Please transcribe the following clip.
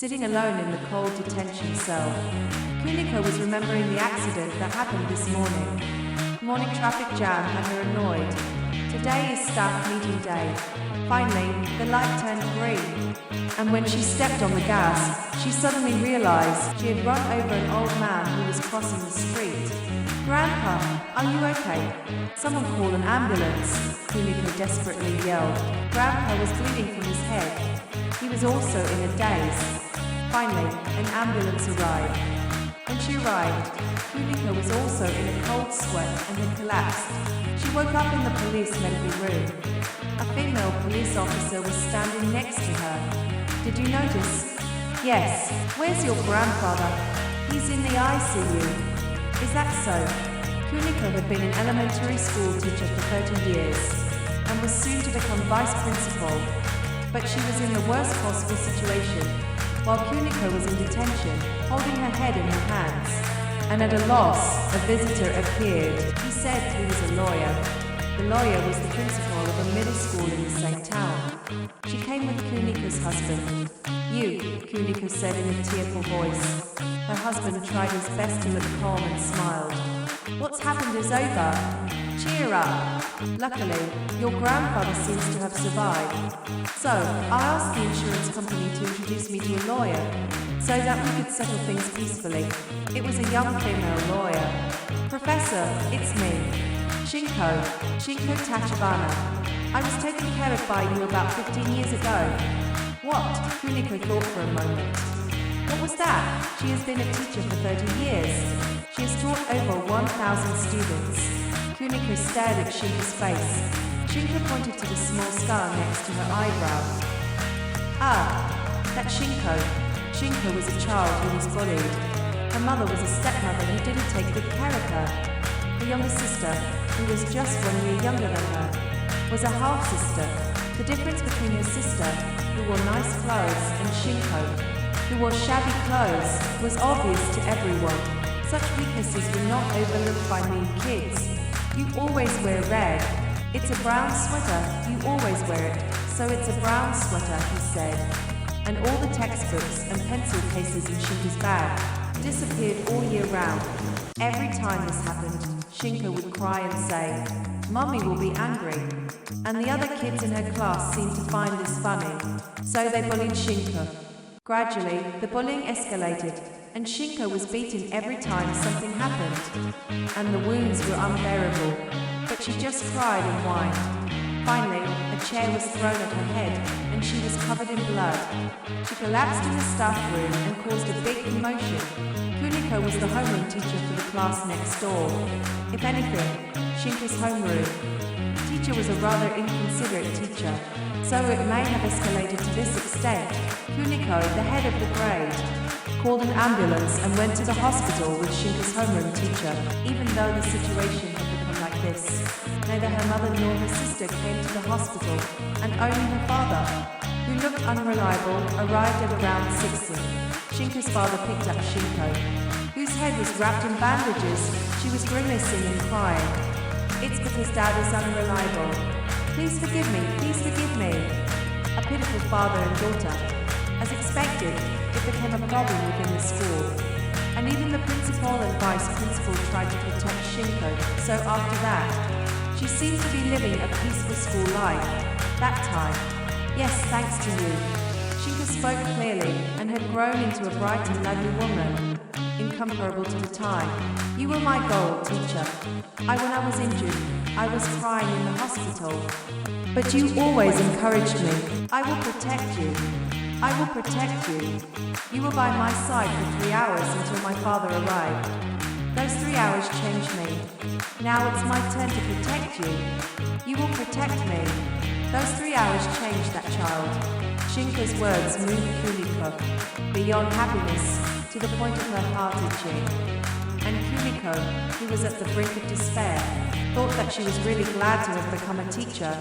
sitting alone in the cold detention cell. Kuniko was remembering the accident that happened this morning. Morning traffic jam had her annoyed. Today is staff meeting day. Finally, the light turned green, and when she stepped on the gas, she suddenly realized she had run over an old man who was crossing the street. "Grandpa, are you okay? Someone call an ambulance," Kuniko desperately yelled. Grandpa was bleeding from his head. He was also in a daze. Finally, an ambulance arrived. When she arrived, Kuniko was also in a cold sweat and had collapsed. She woke up in the police medical room. A female police officer was standing next to her. "Did you notice?" "Yes." "Where's your grandfather?" "He's in the ICU." "Is that so?" Kuniko had been an elementary school teacher for 30 years and was soon to become vice principal. But she was in the worst possible situation. While Kuniko was in detention, holding her head in her hands, and at a loss, a visitor appeared. He said he was a lawyer. The lawyer was the principal of a middle school in the same town. She came with Kuniko's husband. "You," Kuniko said in a tearful voice. Her husband tried his best to look calm and smiled. "What's happened is over. Cheer up. Luckily, your grandfather seems to have survived. So, I asked the insurance company to introduce me to a lawyer, so that we could settle things peacefully. It was a young female lawyer. Professor, it's me. Shinko Tachibana. I was taken care of by you about 15 years ago." "What?" Kuniko thought for a moment. "What was that?" "She has been a teacher for 30 years. She has taught over 1,000 students." Kuniko stared at Shinko's face. Shinko pointed to the small scar next to her eyebrow. "Ah, that's Shinko." Shinko was a child who was bullied. Her mother was a stepmother who didn't take good care of her. Her younger sister, who was just 1 year younger than her, was a half-sister. The difference between her sister, who wore nice clothes, and Shinko, who wore shabby clothes, was obvious to everyone. Such weaknesses were not overlooked by mean kids. "You always wear red. It's a brown sweater. You always wear it. So it's a brown sweater," he said. And all the textbooks and pencil cases in Shinko's bag disappeared all year round. Every time this happened, Shinko would cry and say, "Mommy will be angry." And the other kids in her class seemed to find this funny, so they bullied Shinko. Gradually, the bullying escalated, and Shinko was beaten every time something happened, and the wounds were unbearable. But she just cried and whined. Finally, a chair was thrown at her head, and she was covered in blood. She collapsed in the staff room and caused a big commotion. Kuniko was the homeroom teacher for the class next door. If anything, Shinko's homeroom teacher was a rather inconsiderate teacher, so it may have escalated to this extent. Kuniko, the head of the grade, called an ambulance and went to the hospital with Shinko's homeroom teacher. Even though the situation had become like this, neither her mother nor her sister came to the hospital, and only her father, who looked unreliable, arrived at around 60. Shinko's father picked up Shinko, whose head was wrapped in bandages. She was grimacing and crying. "It's because Dad is unreliable. Please forgive me, please forgive me." A pitiful father and daughter. As expected, it became a problem within the school, and even the principal and vice principal tried to protect Shinko. So after that, she seemed to be living a peaceful school life. That time, "Yes, thanks to you." Shinko spoke clearly and had grown into a bright and lovely woman, incomparable to the time. "You were my goal, teacher. When I was injured, I was crying in the hospital. But you always encouraged me. I will protect you. I will protect you. You were by my side for 3 hours until my father arrived. Those 3 hours changed me. Now it's my turn to protect you. You will protect me. Those 3 hours changed that child." Shinko's words moved Kuniko beyond happiness to the point of her heart itching. And Kuniko, who was at the brink of despair, thought that she was really glad to have become a teacher.